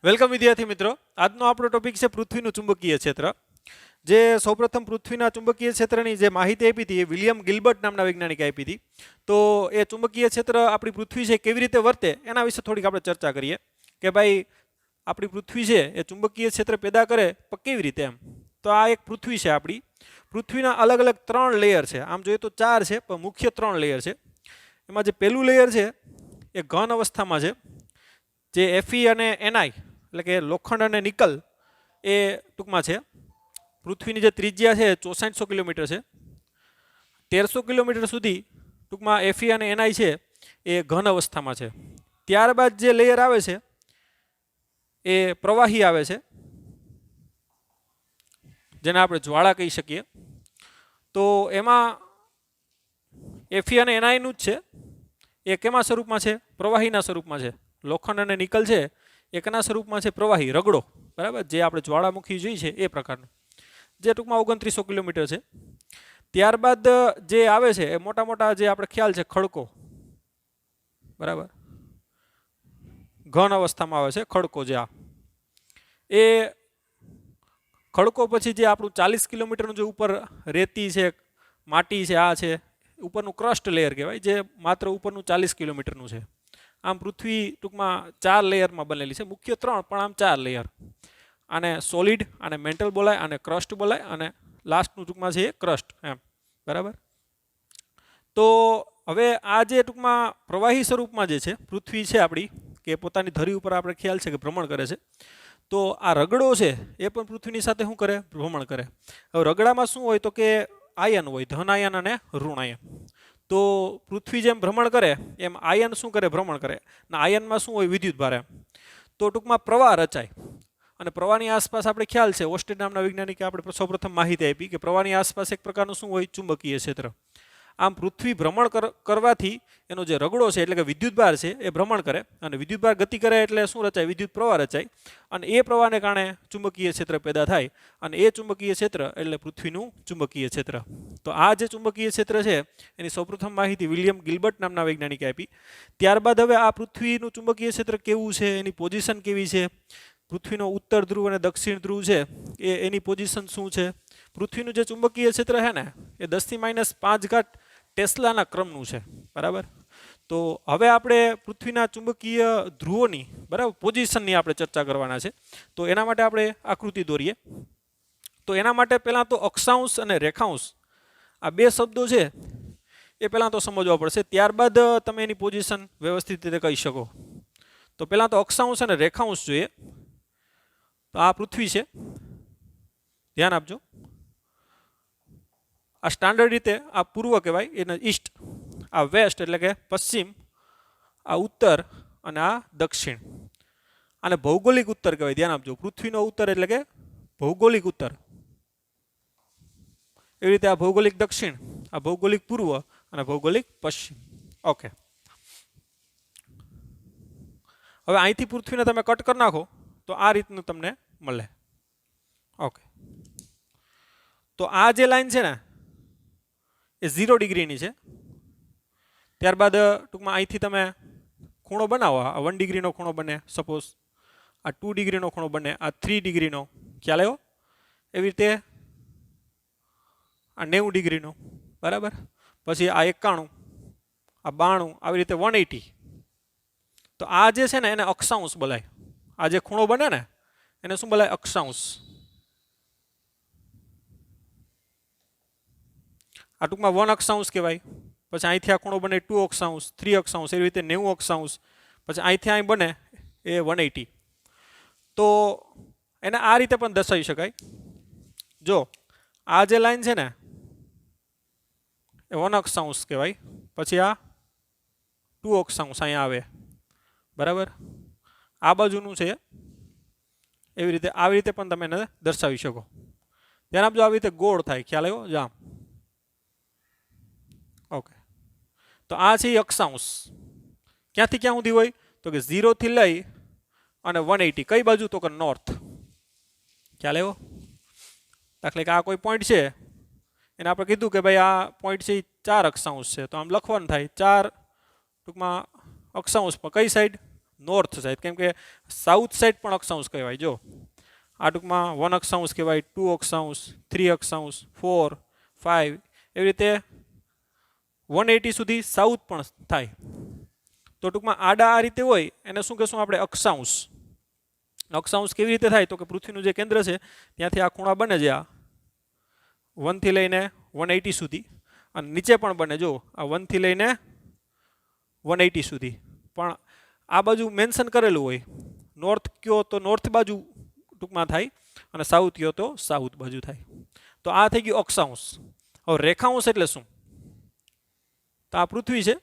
Welcome વિદ્યાર્થી મિત્રો, આજનો આપણો ટોપિક છે પૃથ્વીનું ચુંબકીય ક્ષેત્ર. જે સૌપ્રથમ પૃથ્વીના ચુંબકીય ક્ષેત્રની જે માહિતી આપી હતી એ વિલિયમ ગિલ્બર્ટ નામના વૈજ્ઞાનિકે આપી હતી. તો એ ચુંબકીય ક્ષેત્ર આપણી પૃથ્વી છે કેવી રીતે વર્તે એના વિશે થોડીક આપણે ચર્ચા કરીએ કે ભાઈ આપણી પૃથ્વી છે એ ચુંબકીય ક્ષેત્ર પેદા કરે પણ કેવી રીતે એમ. તો આ એક પૃથ્વી છે આપણી. પૃથ્વીના અલગ અલગ 3 લેયર છે, આમ જોઈએ તો 4 છે પણ મુખ્ય 3 લેયર છે. એમાં જે પહેલું લેયર છે એ ઘન અવસ્થામાં છે, જે Fe અને Ni એટલે કે લોખંડ અને નિકલ એ ટૂંકમાં છે. પૃથ્વીની જે ત્રિજ્યા છે 6400 કિલોમીટર છે. 1300 કિલોમીટર સુધી ટૂંકમાં Fe અને Ni છે એ ઘન અવસ્થામાં છે. ત્યારબાદ જે લેયર આવે છે એ પ્રવાહી આવે છે, જેને આપણે જ્વાળા કહી શકીએ. તો એમાં Fe અને Ni નું જ છે. એ કેમાં સ્વરૂપમાં છે? પ્રવાહીના સ્વરૂપમાં છે. લોખંડ અને નિકલ છે એકના સ્વરૂપમાં છે પ્રવાહી, રગડો, બરાબર, જે આપણે જ્વાળામુખી જોઈ છે એ પ્રકારનું, જે ટૂંકમાં 2900 કિલોમીટર છે. ત્યારબાદ જે આવે છે એ મોટા મોટા જે આપણે ખ્યાલ છે ખડકો, બરાબર, ઘન અવસ્થામાં આવે છે ખડકો. જે આ એ ખડકો પછી જે આપણું 40 કિલોમીટરનું જે ઉપર રેતી છે, માટી છે, આ છે ઉપરનું ક્રસ્ટ લેયર કહેવાય, જે માત્ર ઉપરનું 40 કિલોમીટરનું છે. આમ પૃથ્વી ટૂંકમાં 4 લેયરમાં બનેલી છે, મુખ્ય 3 પણ આમ 4 લેયર. આને સોલિડ, આને મેન્ટલ બોલાય, આને ક્રસ્ટ બોલાય, અને લાસ્ટનું ટૂંકમાં છે એ ક્રસ્ટ એમ, બરાબર. તો હવે આ જે ટૂંકમાં પ્રવાહી સ્વરૂપમાં જે છે પૃથ્વી છે આપણી, કે પોતાની ધરી ઉપર આપણે ખ્યાલ છે કે ભ્રમણ કરે છે. તો આ રગડો છે એ પણ પૃથ્વીની સાથે શું કરે? ભ્રમણ કરે. હવે રગડામાં શું હોય તો કે આયન હોય, ધન આયન અને ઋણ આયન. તો પૃથ્વી જેમ ભ્રમણ કરે એમ આયન શું કરે? ભ્રમણ કરે. ને આયનમાં શું હોય? વિદ્યુત ભાર એમ. તો ટૂંકમાં પ્રવાહ રચાય. અને પ્રવાહની આસપાસ આપણે ખ્યાલ છે, ઓસ્ટેડ નામના વૈજ્ઞાનિકે આપણે સૌપ્રથમ માહિતી આપી કે પ્રવાહની આસપાસ એક પ્રકારનું શું હોય? ચુંબકીય ક્ષેત્ર. આમ પૃથ્વી ભ્રમણ કરવાથી એનો જે રગડો છે એટલે કે વિદ્યુતભાર છે એ ભ્રમણ કરે, અને વિદ્યુતભાર ગતિ કરે એટલે શું રચાય? વિદ્યુત પ્રવાહ રચાય, અને એ પ્રવાહને કારણે ચુંબકીય ક્ષેત્ર પેદા થાય, અને એ ચુંબકીય ક્ષેત્ર એટલે પૃથ્વીનું ચુંબકીય ક્ષેત્ર. તો આ જે ચુંબકીય ક્ષેત્ર છે એની સૌપ્રથમ માહિતી વિલિયમ ગિલ્બર્ટ નામના વૈજ્ઞાનિકે આપી. ત્યારબાદ હવે આ પૃથ્વીનું ચુંબકીય ક્ષેત્ર કેવું છે, એની પોઝિશન કેવી છે, પૃથ્વીનો ઉત્તર ધ્રુવ અને દક્ષિણ ધ્રુવ છે એની પોઝિશન શું છે, પૃથ્વીનું જે ચુંબકીય ક્ષેત્ર છે ને એ 10⁻⁵ ટેસ્લાના ક્રમનું છે, બરાબર. તો હવે આપણે પૃથ્વીના ચુંબકીય ધ્રુવોની, બરાબર, પોઝિશનની આપણે ચર્ચા કરવાના છે. તો એના માટે આપણે આકૃતિ દોરીએ. તો એના માટે પહેલાં તો અક્ષાંશ અને રેખાંશ આ બે શબ્દો છે એ પહેલાં તો સમજવા પડશે, ત્યારબાદ તમે એની પોઝિશન વ્યવસ્થિત રીતે કહી શકો. તો પહેલાં તો અક્ષાંશ અને રેખાંશ જોઈએ. તો આ પૃથ્વી છે, ધ્યાન આપજો. આ સ્ટાન્ડર્ડ રીતે આ પૂર્વ કહેવાય, એને ઈસ્ટ, આ વેસ્ટ એટલે કે પશ્ચિમ, આ ઉત્તર, અને આ દક્ષિણ. આને ભૌગોલિક ઉત્તર કહેવાય, ધ્યાન આપજો. પૃથ્વીનો ઉત્તર એટલે કે ભૌગોલિક ઉત્તર. એવી રીતે આ ભૌગોલિક દક્ષિણ, આ ભૌગોલિક પૂર્વ, અને ભૌગોલિક પશ્ચિમ. ઓકે. હવે અહીંથી પૃથ્વીને તમે કટ કરી નાખો તો આ રીતનું તમને મળે. ઓકે. તો આ જે લાઈન છે ને એ 0 ડિગ્રીની છે. ત્યારબાદ ટૂંકમાં અહીંથી તમે ખૂણો બનાવો, આ 1 ડિગ્રીનો ખૂણો બને સપોઝ, આ 2 ડિગ્રીનો ખૂણો બને, આ 3 ડિગ્રીનો, ખ્યાલ આવ્યો? એવી રીતે આ 90 ડિગ્રીનો, બરાબર. પછી આ 91, આ 92, આવી રીતે 180. તો આ જે છે ને એને અક્ષાંશ બોલાય. આ જે ખૂણો બને ને એને શું બોલાય? અક્ષાંશ. આ ટૂંકમાં 1 અક્ષાંશ કહેવાય. પછી અહીંથી આ ખૂણો બને 2 અક્ષાંશ, 3 અક્ષાંશ, એવી રીતે 90 અક્ષાંશ. પછી અહીંથી અહીં બને એ 180. તો એને આ રીતે પણ દર્શાવી શકાય. જો આ જે લાઈન છે ને એ 1 અક્ષાંશ કહેવાય. પછી આ 2 અક્ષાંશ અહીંયા આવે, બરાબર. આ બાજુનું છે એવી રીતે, આવી રીતે પણ તમે એને દર્શાવી શકો. ધ્યાન આપજો, આવી રીતે ગોળ થાય, ખ્યાલ આવ્યો? જામ. ઓકે. તો આ છે અક્ષાંશ. ક્યાંથી ક્યાં સુધી હોય તો કે 0 થી લઈ અને 180. કઈ બાજુ તો કે નોર્થ. ખ્યાલ આવ્યો? દાખલા કે આ કોઈ પોઈન્ટ છે, એને આપણે કીધું કે ભાઈ આ પોઈન્ટ છે 4 અક્ષાંશ છે, તો આમ લખવાનું થાય 4 ટૂંકમાં અક્ષાંશ પર કઈ સાઈડ? નોર્થ સાઈડ, કેમ કે સાઉથ સાઈડ પણ અક્ષાંશ કહેવાય. જો આ ટૂંકમાં 1 અક્ષાંશ કહેવાય, 2 અક્ષાંશ, 3 અક્ષાંશ, 4, 5, એવી રીતે 180 સુધી સાઉથ પણ થાય. તો ટૂંકમાં આડા આ રીતે હોય એને શું કહેશું આપણે? અક્ષાંશ. અક્ષાંશ કેવી રીતે થાય? તો કે પૃથ્વીનું જે કેન્દ્ર છે ત્યાંથી આ ખૂણા બને છે, આ 1 થી લઈને 180 સુધી, અને નીચે પણ બને, જો આ 1 થી લઈને 180 સુધી. પણ આ બાજુ મેન્શન કરેલું હોય, નોર્થ કયો તો નોર્થ બાજુ ટૂંકમાં થાય, અને સાઉથ કયો તો સાઉથ બાજુ થાય. તો આ થઈ ગયું અક્ષાંશ. હવે રેખાંશ એટલે શું? તો આ પૃથ્વી છે,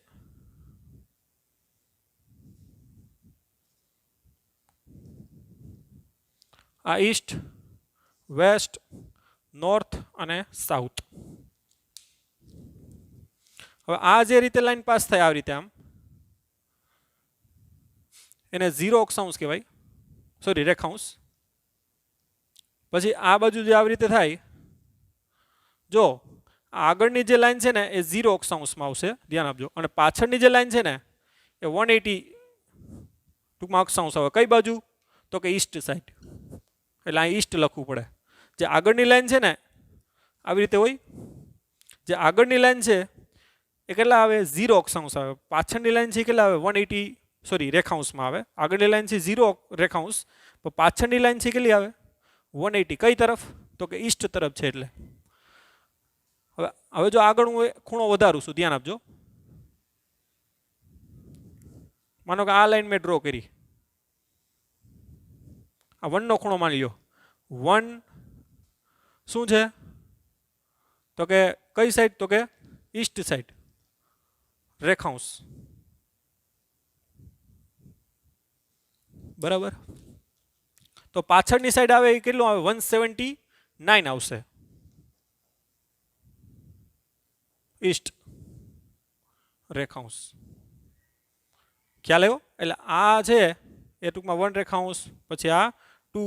આ ઈસ્ટ, વેસ્ટ, નોર્થ અને સાઉથ. હવે આ જે રીતે લાઈન પાસ થાય આવી રીતે આમ, એને 0 અક્ષાંશ કહેવાય, સોરી રેખાંશ. પછી આ બાજુ જે આવી રીતે થાય, જો આગળની જે લાઈન છે ને એ 0 અક્ષાંશમાં આવશે, ધ્યાન આપજો. અને પાછળની જે લાઈન છે ને એ 180 ટૂંકમાં અક્ષાંશ આવે. કઈ બાજુ? તો કે ઈસ્ટ સાઈડ, એટલે અહીં ઈસ્ટ લખવું પડે. જે આગળની લાઈન છે ને આવી રીતે હોય, જે આગળની લાઈન છે એ કેટલા આવે? 0 અક્ષાંશ આવે. પાછળની લાઈન છે એ કેટલા આવે? 180, સોરી રેખાંશમાં આવે. આગળની લાઈન છે 0 રેખાંશ, પણ પાછળની લાઈન છે કેટલી આવે? 180. કઈ તરફ? તો કે ઈસ્ટ તરફ છે. એટલે હવે જો આગળ હું ખૂણો વધારું છું, ધ્યાન આપજો. માનો કે આ લાઈન મેં ડ્રો કરી, આ 1 નો ખૂણો માની લ્યો. 1 શું છે? તો કે કઈ સાઈડ? તો કે ઈસ્ટ સાઈડ, રેખાંશ. બરાબર. તો પાછળની સાઈડ આવે એ કેટલું આવે? 179 આવશે, ઈસ્ટ રેખાંશ. ખ્યાલ આવ્યો? એટલે આ છે એ ટૂંકમાં 1 રેખાંશ, પછી આ 2,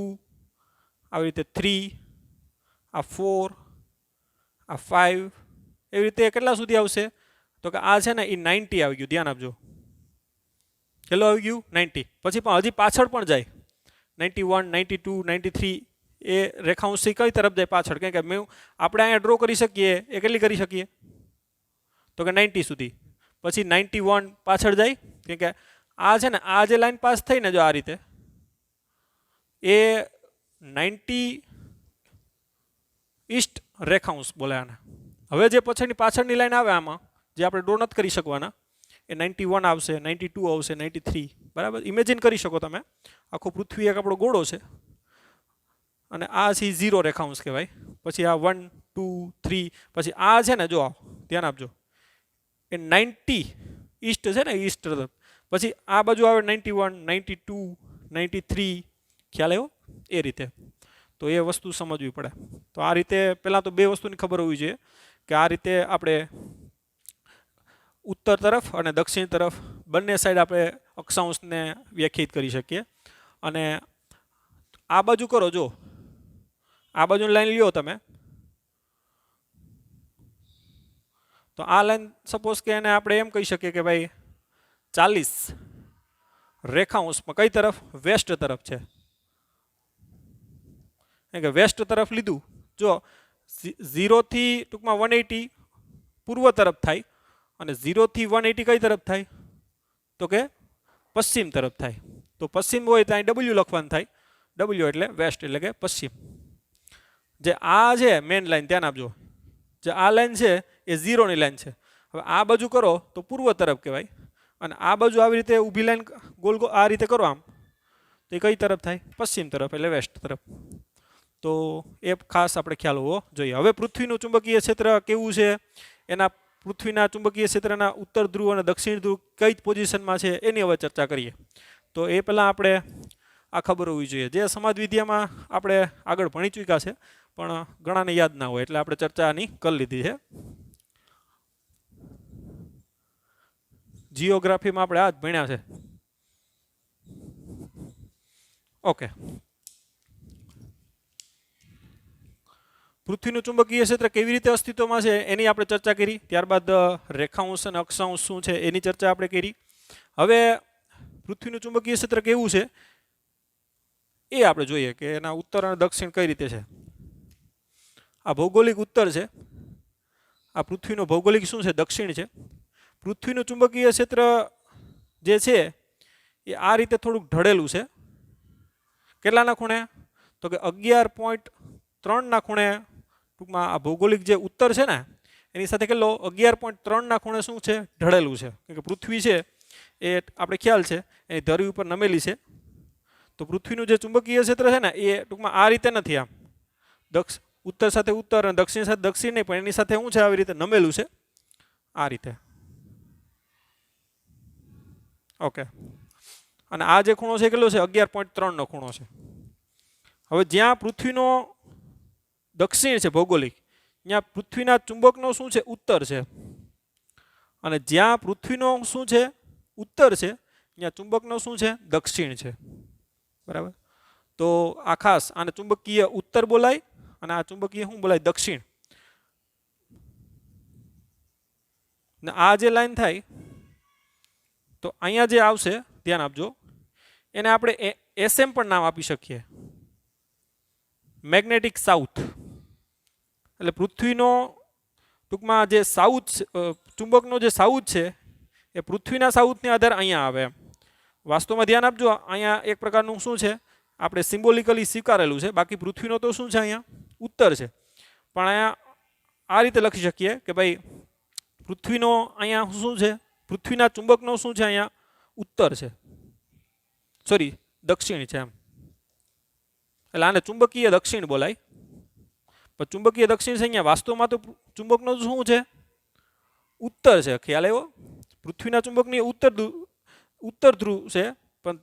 આવી રીતે 3, આ 4, આ 5, એવી રીતે કેટલા સુધી આવશે? તો કે આ છે ને એ 90 આવી ગયું. ધ્યાન આપજો, કેટલું આવી ગયું? 90. પછી પણ હજી પાછળ પણ જાય, 91, 92, 93. એ રેખાંશથી કઈ તરફ જાય? પાછળ. કેમ કે આપણે અહીંયા ડ્રો કરી શકીએ એ કેટલી કરી શકીએ? તો કે 90 સુધી. પછી 91 પાછળ જાય, કેમ કે આ છે ને આ જે લાઈન પાસ થઈ ને, જો આ રીતે, એ 90 ઈસ્ટ રેખાંશ બોલે આને. હવે જે પાછળની લાઈન આવે આમાં, જે આપણે ડ્રો નથી કરી શકવાના, એ 91 આવશે, 92 આવશે, 93. બરાબર. ઇમેજિન કરી શકો તમે, આખો પૃથ્વી એક આપણો ગોળો છે, અને આ છે 0 રેખાંશ કહેવાય. પછી આ 1, 2, 3, પછી આ છે ને, જો ધ્યાન આપજો, એ 90 ઈસ્ટ છે ને, ઈસ્ટ તરફ. પછી આ બાજુ આવે 91, 92, 93. ખ્યાલ આવ્યો? એ રીતે. તો એ વસ્તુ સમજવી પડે. તો આ રીતે પહેલાં તો બે વસ્તુની ખબર હોવી જોઈએ કે આ રીતે આપણે ઉત્તર તરફ અને દક્ષિણ તરફ બંને સાઈડ આપણે અક્ષાંશને વ્યાખ્યાયિત કરી શકીએ. અને આ બાજુ કરો, જો આ બાજુની લાઈન લ્યો તમે, તો આ લાઈન સપોઝ કે એને આપણે એમ કહી શકીએ કે ભાઈ 40 રેખાંશમાં કઈ તરફ? વેસ્ટ તરફ છે. કે વેસ્ટ તરફ લીધું. જો 0 થી ટૂંકમાં 180 પૂર્વ તરફ થાય, અને 0 થી 180 કઈ તરફ થાય? તો કે પશ્ચિમ તરફ થાય. તો પશ્ચિમ હોય તો અહીં W લખવાનું થાય. W એટલે વેસ્ટ, એટલે કે પશ્ચિમ. જે આ છે મેન લાઈન, ધ્યાન આપજો, જે આ લાઈન છે એ 0 ની લાઈન છે. હવે આ બાજુ કરો તો પૂર્વ તરફ કહેવાય, અને આ બાજુ આવી રીતે ઊભી લાઈન ગોલ આ રીતે કરો આમ, તો એ કઈ તરફ થાય? પશ્ચિમ તરફ, એટલે વેસ્ટ તરફ. તો એ ખાસ આપણે ખ્યાલ હોવો જોઈએ. હવે પૃથ્વીનું ચુંબકીય ક્ષેત્ર કેવું છે, એના પૃથ્વીના ચુંબકીય ક્ષેત્રના ઉત્તર ધ્રુવ અને દક્ષિણ ધ્રુવ કઈ પોઝિશનમાં છે એની હવે ચર્ચા કરીએ. તો એ પહેલાં આપણે આ ખબર હોવી જોઈએ. જે સમાજ વિદ્યામાં આપણે આગળ ભણી ચૂક્યા છે, પણ ઘણાને યાદ ના હોય, એટલે આપણે ચર્ચા આની કરી લીધી છે. જીઓગ્રાફીમાં આપણે આ જ ભણ્યા છે. ઓકે. પૃથ્વીનું ચુંબકીય ક્ષેત્ર કેવી રીતે અસ્તિત્વમાં છે એની આપણે ચર્ચા કરી. ત્યારબાદ રેખાંશ અને અક્ષાંશ શું છે એની ચર્ચા આપણે કરી. હવે પૃથ્વીનું ચુંબકીય ક્ષેત્ર કેવું છે એ આપણે જોઈએ કે એના ઉત્તર અને દક્ષિણ કઈ રીતે છે. આ ભૌગોલિક ઉત્તર છે, આ પૃથ્વીનો ભૌગોલિક શું છે દક્ષિણ છે. પૃથ્વીનું ચુંબકીય ક્ષેત્ર જે છે એ આ રીતે થોડુંક ઢળેલું છે. કેટલાના ખૂણે? તો કે 11.3 ખૂણે. ટૂંકમાં આ ભૌગોલિક જે ઉત્તર છે ને એની સાથે કેટલો 11.3 ખૂણે શું છે ઢળેલું છે. કારણ કે પૃથ્વી છે એ આપણે ખ્યાલ છે એની ધરી ઉપર નમેલી છે. તો પૃથ્વીનું જે ચુંબકીય ક્ષેત્ર છે ને એ ટૂંકમાં આ રીતે નથી, આમ ઉત્તર સાથે ઉત્તર અને દક્ષિણ સાથે દક્ષિણ નહીં, પણ એની સાથે શું છે આવી રીતે નમેલું છે આ રીતે. ઓકે, અને આ જે ખૂણો છે કેટલો છે 11.3 ખૂણો છે. હવે જ્યાં પૃથ્વીનો દક્ષિણ છે ભૌગોલિક, ત્યાં પૃથ્વીના ચુંબકનો શું છે ઉત્તર છે, અને જ્યાં પૃથ્વીનો શું છે ઉત્તર છે ત્યાં ચુંબકનો શું છે દક્ષિણ છે. બરાબર. તો આ ખાસ આને ચુંબકીય ઉત્તર બોલાય અને આ ચુંબકીય શું બોલાય દક્ષિણ. ને આ જે લાઈન થાય તો અહીંયા જે આવશે ધ્યાન આપજો, એને આપણે SM પણ નામ આપી શકીએ, મેગ્નેટિક સાઉથ. એટલે પૃથ્વીનો ટૂંકમાં જે સાઉથ ચુંબકનો જે સાઉથ છે એ પૃથ્વીના સાઉથની આધાર અહીંયા આવે એમ. વાસ્તવમાં ધ્યાન આપજો, અહીંયા એક પ્રકારનું શું છે આપણે સિમ્બોલિકલી સ્વીકારેલું છે, બાકી પૃથ્વીનો તો શું છે અહીંયા ઉત્તર છે. પણ અહીંયા આ રીતે લખી શકીએ કે ભાઈ પૃથ્વીનો અહીંયા શું છે, પૃથ્વીના ચુંબકનો શું છે અહીંયા ઉત્તર છે, સોરી દક્ષિણ છે એમ. એટલે આને ચુંબકીય દક્ષિણ બોલાય. પણ ચુંબકીય દક્ષિણ છે અહીંયા વાસ્તવમાં તો ચુંબકનો શું છે ઉત્તર છે. ખ્યાલ આવ્યો? પૃથ્વીના ચુંબકની ઉત્તર ધ્રુવ છે, પણ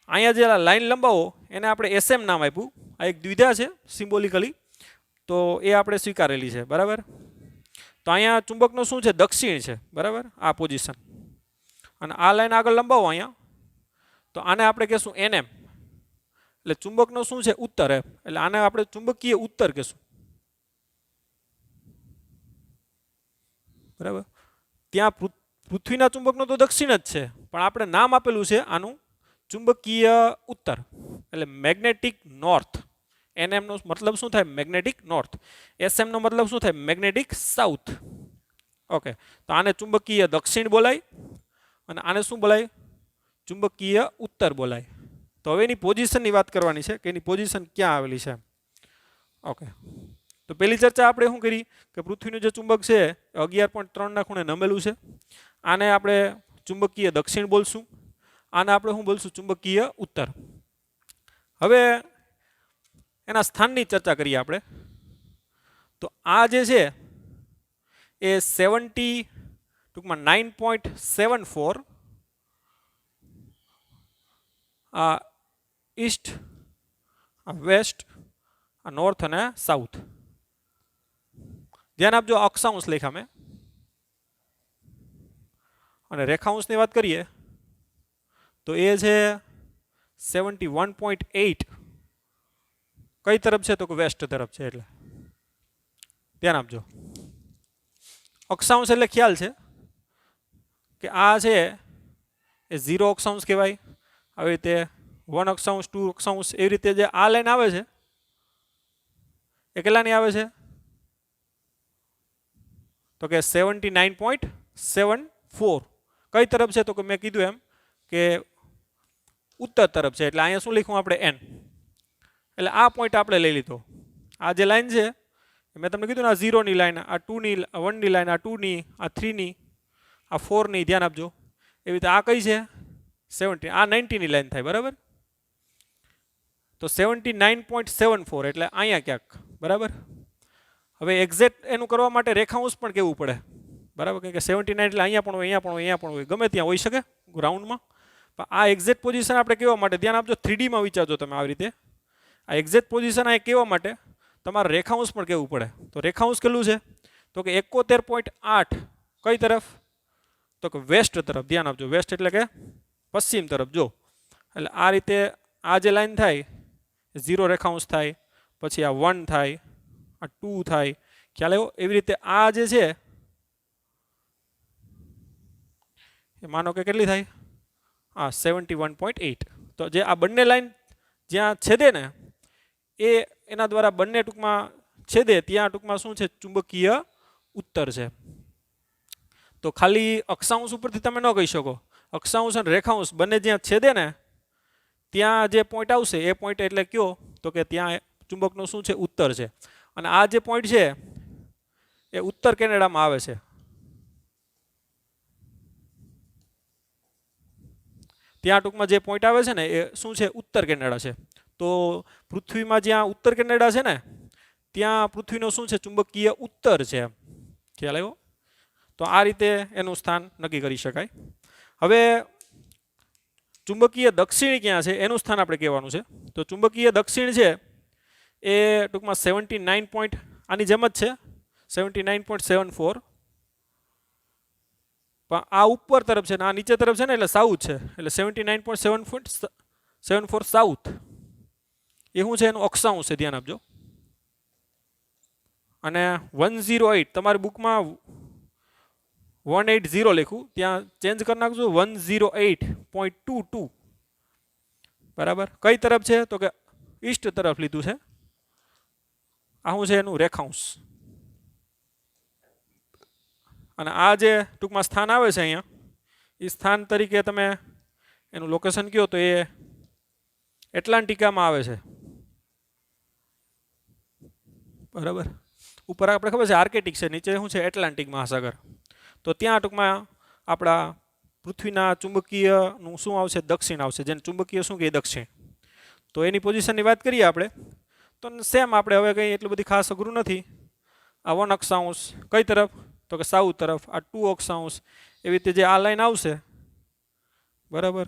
અહીંયા જે લાઈન લંબાવો એને આપણે SM નામ આપ્યું. આ એક દ્વિધા છે સિમ્બોલિકલી, તો એ આપણે સ્વીકારેલી છે. બરાબર. તો અહીંયા ચુંબકનો શું છે દક્ષિણ છે. બરાબર, આ પોઝિશન. અને આ લાઈન આગળ લંબાવો અહીંયા, તો આને આપણે કહેશું NM. એટલે ચુંબકનો શું છે ઉત્તર એમ. એટલે આને આપણે ચુંબકીય ઉત્તર કહેશું. બરાબર. ત્યાં પૃથ્વીના ચુંબકનો તો દક્ષિણ જ છે, પણ આપણે નામ આપેલું છે આનું ચુંબકીય ઉત્તર, એટલે મેગ્નેટિક નોર્થ. NM નો મતલબ શું થાય મેગ્નેટિક નોર્થ. SM નો મતલબ શું થાય મેગ્નેટિક સાઉથ. ઓકે, તો આને ચુંબકીય દક્ષિણ બોલાય અને આને શું બોલાય ચુંબકીય ઉત્તર બોલાય. તો હવે એની પોઝિશનની વાત કરવાની છે કે એની પોઝિશન ક્યાં આવેલી છે. ઓકે, તો પહેલી ચર્ચા આપણે શું કરી કે પૃથ્વીનું જે ચુંબક છે 11.3 ખૂણે નમેલું છે. આને આપણે ચુંબકીય દક્ષિણ બોલશું, આને આપણે શું બોલશું ચુંબકીય ઉત્તર. હવે એના સ્થાનની ચર્ચા કરીએ આપણે. તો આ જે છે એ 70 ટૂંકમાં 9.74 આ ઈસ્ટ, આ વેસ્ટ, આ નોર્થ અને સાઉથ. ધ્યાન આપજો અક્ષાંશ લખ્યા મેં. અને રેખાંશની વાત કરીએ તો એ છે 71.8. કઈ તરફ છે તો કે વેસ્ટ તરફ છે. એટલે ધ્યાન આપજો. અક્ષાંશ એટલે ખ્યાલ છે કે આ છે એ 0 અક્ષાંશ કહેવાય. આવી રીતે 1 અક્ષાંશ 2 અક્ષાંશ એવી રીતે જે આ લાઈન આવે છે એ કેટલાની આવે છે તો કે 79.74. કઈ તરફ છે તો કે મેં કીધું એમ કે ઉત્તર તરફ છે. એટલે અહીંયા શું લખ્યું આપણે N. એટલે આ પોઈન્ટ આપણે લઈ લીધો. આ જે લાઈન છે મેં તમને કીધું ને આ 0 ની લાઈન, આ 2 ની 1 ની લાઈન, આ 2 ની, આ 3 ની, આ 4 ની. ધ્યાન આપજો. એવી રીતે આ કઈ છે 70, આ 90 ની લાઈન થાય. બરાબર. તો 79.74 એટલે અહીંયા ક્યાંક. બરાબર. હવે એક્ઝેક્ટ એનું કરવા માટે રેખાંશ પણ કેવું પડે. બરાબર, કે 79 એટલે અહીંયા પણ હોય, અહીંયા પણ હોય, અહીંયા પણ હોય, ગમે ત્યાં હોઈ શકે ગ્રાઉન્ડમાં. પણ આ એક્ઝેક્ટ પોઝિશન આપણે કહેવા માટે ધ્યાન આપજો. 3D માં વિચારજો તમે આવી રીતે. આ એક્ઝેક્ટ પોઝિશન આ કહેવા માટે તમારે રેખાંશ પણ કહેવું પડે. તો રેખાંશ કેટલું છે તો કે 71.8. કઈ તરફ તો કે વેસ્ટ તરફ. ધ્યાન આપજો, વેસ્ટ એટલે કે પશ્ચિમ તરફ. જો એટલે આ રીતે આ જે લાઈન થાય 0 રેખાંશ થાય, પછી આ 1 થાય, આ 2 થાય. ખ્યાલ આવ્યો? એવી રીતે આ જે છે એ માનો કે કેટલી થાય હા 71.8. તો જે આ બંને લાઈન જ્યાં છેદે ને એ એના દ્વારા બંને ટૂંકમાં છેદે ત્યાં ટૂંકમાં શું છે ચુંબકીય ઉત્તર છે. તો ખાલી અક્ષાંશ ઉપરથી તમે ન કહી શકો, અક્ષાંશ અને રેખાંશ બંને જ્યાં છેદે ને ત્યાં જે પોઈન્ટ આવશે એ પોઈન્ટ એટલે કયો તો કે ત્યાં ચુંબકનું શું છે ઉત્તર છે. અને આ જે પોઈન્ટ છે એ ઉત્તર કેનેડામાં આવે છે. ત્યાં ટૂંકમાં જે પોઈન્ટ આવે છે ને એ શું છે ઉત્તર કેનેડા છે. તો પૃથ્વીમાં જ્યાં ઉત્તર કેનેડા છે ને ત્યાં પૃથ્વીનો શું છે ચુંબકીય ઉત્તર છે. ખ્યાલ આવ્યો? તો આ રીતે એનું સ્થાન નક્કી કરી શકાય. હવે ચુંબકીય દક્ષિણ ક્યાં છે એનું સ્થાન આપણે કહેવાનું છે. તો ચુંબકીય દક્ષિણ છે એ ટૂંકમાં 79 પોઈન્ટ આની જેમ જ છે 79.74. પણ આ ઉપર તરફ છે ને આ નીચે તરફ છે ને એટલે સાઉથ છે એટલે 79.74 સાઉથ એ શું છે એનું અક્ષાંશ છે, ધ્યાન આપજો. અને 108 તમારી બુકમાં 180 લખ્યું, ત્યાં ચેન્જ કરી નાખજો 108.22. બરાબર. કઈ તરફ છે તો કે ઈસ્ટ તરફ લીધું છે. આ શું છે એનું રેખાંશ. અને આ જે ટૂંકમાં સ્થાન આવે છે અહીંયા એ સ્થાન તરીકે તમે એનું લોકેશન કયો તો એ એટલાન્ટિકામાં આવે છે. બરાબર. ઉપર આપણે ખબર છે આર્કેટિક છે, નીચે શું છે એટલાન્ટિક મહાસાગર. તો ત્યાં ટૂંકમાં આપણા પૃથ્વીના ચુંબકીયનું શું આવશે દક્ષિણ આવશે, જેને ચુંબકીય શું કહે દક્ષિણ. તો એની પોઝિશનની વાત કરીએ આપણે તો સેમ આપણે હવે કંઈ એટલું બધી ખાસ અઘરું નથી. આ 1 અક્ષાંશ કઈ તરફ તો કે સાઉથ તરફ, આ 2 અક્ષાંશ એવી રીતે જે આ લાઈન આવશે બરાબર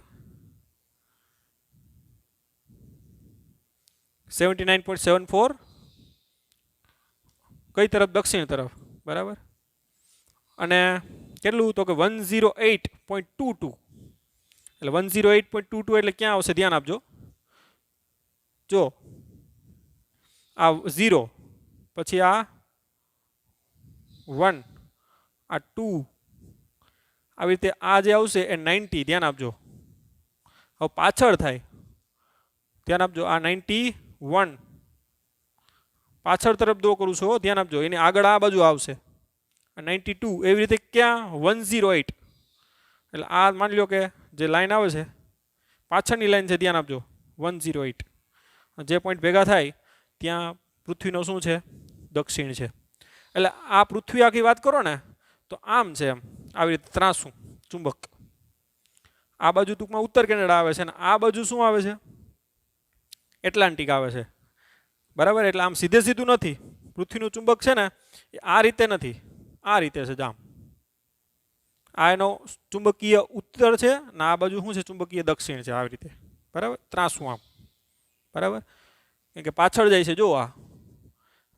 79.74 કઈ તરફ દક્ષિણ તરફ બરાબર. અને કેટલું તો કે 108.22 એટલે 108.22 એટલે ક્યાં આવશે ધ્યાન આપજો. જો આ 0 પછી આ 1 આ 2 આવી રીતે આ જે આવશે એ 90 ધ્યાન આપજો. હવે પાછળ થાય ધ્યાન આપજો આ 91 પાછળ તરફ દો કરું છું ધ્યાન આપજો. એની આગળ આ બાજુ આવશે 92 એવી રીતે ક્યાં 108 એટલે આ માની લો કે જે લાઈન આવે છે પાછળની લાઈન છે ધ્યાન આપજો 108. જે પોઈન્ટ ભેગા થાય ત્યાં પૃથ્વીનો શું છે દક્ષિણ છે. એટલે આ પૃથ્વી આખી વાત કરો ને તો આમ છે એમ આવી રીતે ત્રાસું ચુંબક. આ બાજુ ટૂંકમાં ઉત્તર કેનેડા આવે છે અને આ બાજુ શું આવે છે એટલાન્ટિક આવે છે બરાબર. એટલે આમ સીધે સીધું નથી. પૃથ્વીનું ચુંબક છે ને એ આ રીતે નથી, આ રીતે છે જામ. આ એનો ચુંબકીય ઉત્તર છે ને આ બાજુ શું છે ચુંબકીય દક્ષિણ છે આવી રીતે બરાબર ત્રાસું આમ બરાબર. કેમ કે પાછળ જાય છે જો આ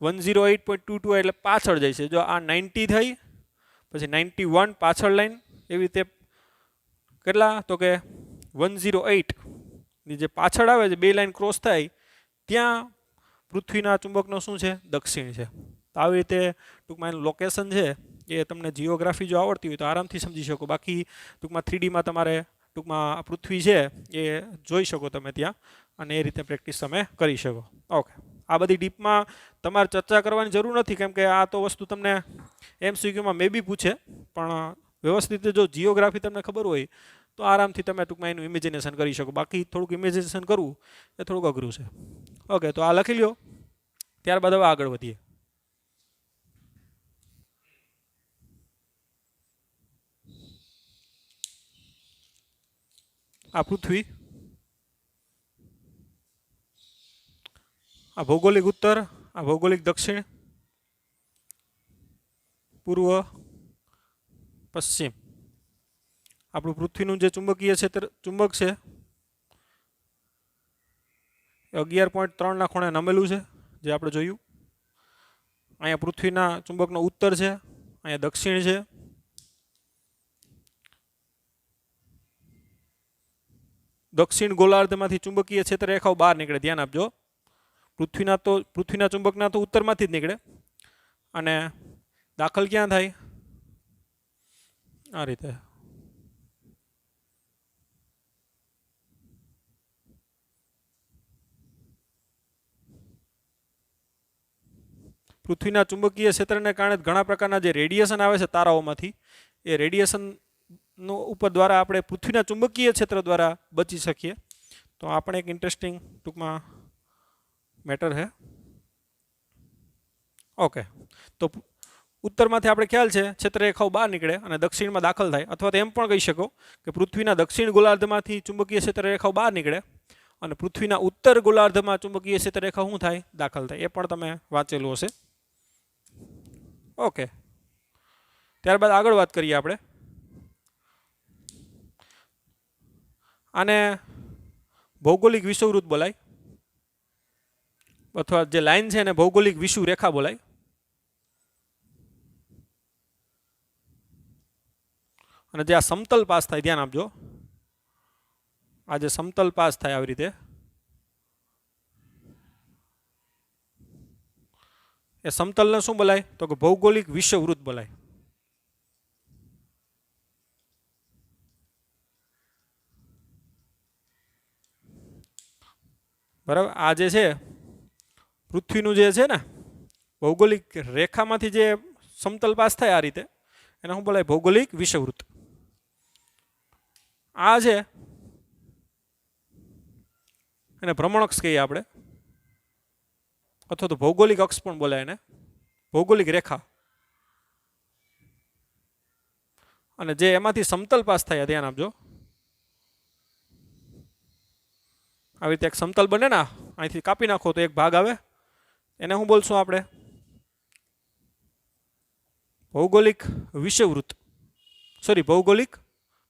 108.22 એટલે પાછળ જાય છે. જો આ 90 થઈ પછી 91 પાછળ લાઈન એવી રીતે કેટલા તો કે 108 ની જે પાછળ આવે છે બે લાઈન ક્રોસ થાય ત્યાં પૃથ્વીના ચુંબકનો શું છે દક્ષિણ છે. તો આવી રીતે ટૂંકમાં એનું લોકેશન છે એ તમને જીઓગ્રાફી જો આવડતી હોય તો આરામથી સમજી શકો. બાકી ટૂંકમાં 3Dમાં તમારે ટૂંકમાં પૃથ્વી છે એ જોઈ શકો તમે ત્યાં અને એ રીતે પ્રેક્ટિસ તમે કરી શકો. ઓકે. આ બધી ડીપમાં તમારે ચર્ચા કરવાની જરૂર નથી કેમ કે આ તો વસ્તુ તમને MCQમાં મે બી પૂછે, પણ વ્યવસ્થિત જો જીઓગ્રાફી તમને ખબર હોય તો આરામથી તમે ટૂંકમાં એનું ઇમેજિનેશન કરી શકો. બાકી થોડુંક ઇમેજિનેશન કરવું એ થોડુંક અઘરું છે. ઓકે, તો આ લખી લ્યો. ત્યારબાદ હવે આગળ વધીએ. આ પૃથ્વી, આ ભૌગોલિક ઉત્તર, આ ભૌગોલિક દક્ષિણ, પૂર્વ, પશ્ચિમ. આપણું પૃથ્વીનું જે ચુંબકીય ક્ષેત્ર ચુંબક છે એ 11.3 ખૂણે નમેલું છે જે આપણે જોયું. અહીંયા પૃથ્વીના ચુંબકનો ઉત્તર છે, અહીંયા દક્ષિણ છે. દક્ષિણ ગોળાર્ધમાંથી ચુંબકીય ક્ષેત્ર રેખાઓ બહાર નીકળે ધ્યાન આપજો. પૃથ્વીના ચુંબકના તો ઉત્તરમાંથી જ નીકળે અને દાખલ ક્યાં થાય આ રીતે. પૃથ્વીના ચુંબકીય ક્ષેત્રને કારણે ઘણા પ્રકારના જે રેડિયેશન આવે છે તારાઓમાંથી, એ રેડિયેશનનો ઉપર દ્વારા આપણે પૃથ્વીના ચુંબકીય ક્ષેત્ર દ્વારા બચી શકીએ. તો આ પણ એક ઇન્ટરેસ્ટિંગ ટૂંકમાં મેટર છે. ઓકે, તો ઉત્તરમાંથી આપણે ખ્યાલ છે ક્ષેત્રરેખાઓ બહાર નીકળે અને દક્ષિણમાં દાખલ થાય, અથવા તો એમ પણ કહી શકો કે પૃથ્વીના દક્ષિણ ગોળાર્ધમાંથી ચુંબકીય ક્ષેત્રરેખાઓ બહાર નીકળે અને પૃથ્વીના ઉત્તર ગોળાર્ધમાં ચુંબકીય ક્ષેત્રરેખા શું થાય? દાખલ થાય. એ પણ તમે વાંચેલું હશે. ઓકે, ત્યારબાદ આગળ વાત કરીએ આપણે. આને ભૌગોલિક વિષુવવૃત્ત બોલાય, અથવા જે લાઈન છે એને ભૌગોલિક વિષુવરેખા બોલાય. અને જે આ સમતલ પાસ થાય, ધ્યાન આપજો, આ જે સમતલ પાસ થાય આવી રીતે, એ સમતલને શું બોલાય? તો કે ભૌગોલિક વિષુવવૃત્ત બોલાય. બરાબર. આ જે છે પૃથ્વીનું જે છે ને ભૌગોલિક રેખામાંથી જે સમતલ પાસ થાય આ રીતે, એને શું બોલાય? ભૌગોલિક વિષુવવૃત્ત. આ છે એને ભ્રમણઅક્ષ કહીએ આપણે, અથવા તો ભૌગોલિક અક્ષ પણ બોલાય એને, ભૌગોલિક રેખા. અને જે એમાંથી સમતલ પાસ થાય, ધ્યાન આપજો, આવી રીતે એક સમતલ બને ને, અહીંથી કાપી નાખો તો એક ભાગ આવે, એને શું બોલશું આપણે? ભૌગોલિક વિષુવવૃત્ત, સોરી ભૌગોલિક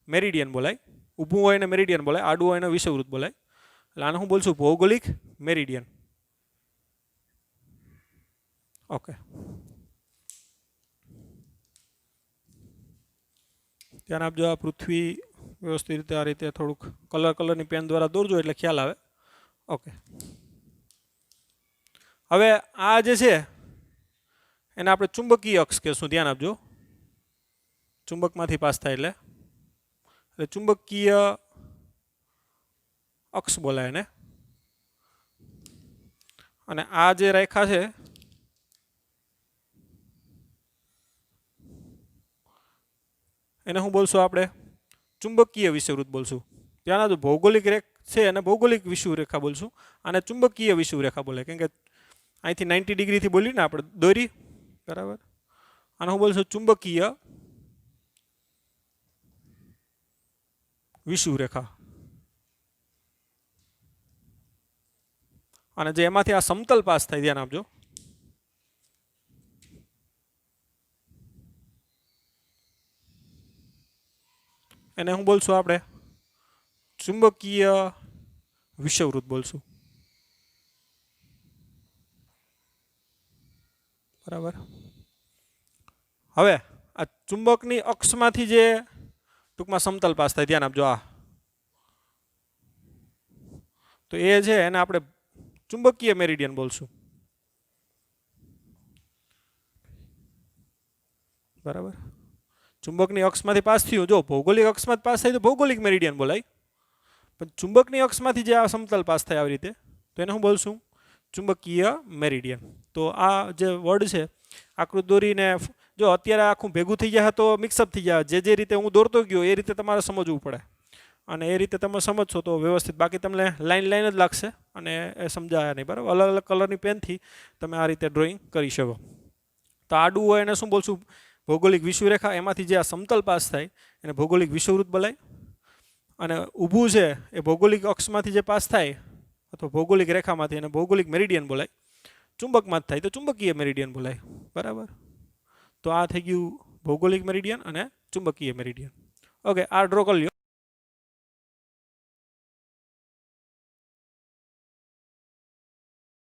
મેરિડિયન બોલાય. ઊભું હોય એને મેરિડિયન બોલાય, આડું હોય એને વિષુવવૃત્ત બોલાય. એટલે આને શું બોલશું? ભૌગોલિક મેરિડિયન. ઓકે, ધ્યાન આપજો. આ પૃથ્વી વ્યવસ્થિત રીતે આ રીતે થોડુંક કલરની પેન દ્વારા દોરજો એટલે ખ્યાલ આવે. ઓકે, હવે આ જે છે એને આપણે ચુંબકીય અક્ષ કહેશું. ધ્યાન આપજો, ચુંબકમાંથી પાસ થાય એટલે ચુંબકીય અક્ષ બોલાય એને. અને આ જે રેખા છે એને શું બોલશું આપણે? ચુંબકીય વિષુવવૃત્ત બોલશું. ત્યાં જો ભૌગોલિક રેખ છે એને ભૌગોલિક વિષુવરેખા બોલશું, અને ચુંબકીય વિષુવરેખા બોલે, કેમ કે અહીંથી 90 ડિગ્રીથી બોલી ને આપણે દોરી, બરાબર. આને શું બોલશું? ચુંબકીય વિષુવરેખા. અને જે એમાંથી આ સમતલ પાસ થાય, ધ્યાન આપજો, એને શું બોલશું આપણે? ચુંબકીય વિષુવવૃત્ત બોલશું. બરાબર. હવે આ ચુંબકની અક્ષમાંથી જે ટૂંકમાં સમતલ પાસ થાય, ધ્યાન આપજો, આ તો એ છે એને આપણે ચુંબકીય મેરિડિયન બોલશું. બરાબર. ચુંબકની અક્ષમાંથી પાસ થયું, જો ભૌગોલિક અક્ષમાંથી પાસ થાય તો ભૌગોલિક મેરિડિયન બોલાય, પણ ચુંબકની અક્ષમાંથી જે આ સમતલ પાસ થાય આવી રીતે, તો એને શું બોલશું? ચુંબકીય મેરિડિયન. તો આ જે વર્ડ છે આકૃતિ દોરીને, જો અત્યારે આખું ભેગું થઈ જાય તો મિક્સઅપ થઈ જાય, જે રીતે હું દોરતો ગયો એ રીતે તમારે સમજવું પડે, અને એ રીતે તમે સમજશો તો વ્યવસ્થિત. બાકી તમને લાઈન જ લાગશે અને એ સમજાયા નહીં. બરાબર. અલગ અલગ કલરની પેનથી તમે આ રીતે ડ્રોઈંગ કરી શકો. તો આડું હોય એને શું બોલશું? ભૌગોલિક વિષુવરેખા. એમાંથી જે આ સમતલ પાસ થાય એને ભૌગોલિક વિષુવવૃત્ત બોલાય. અને ઊભું છે એ ભૌગોલિક અક્ષમાંથી જે પાસ થાય અથવા ભૌગોલિક રેખામાંથી એને ભૌગોલિક મેરિડિયન બોલાય. ચુંબકમાં જ થાય તો ચુંબકીય મેરિડિયન બોલાય. બરાબર. તો આ થઈ ગયું ભૌગોલિક મેરિડિયન અને ચુંબકીય મેરિડિયન. ઓકે, આ ડ્રો કરી લ્યો.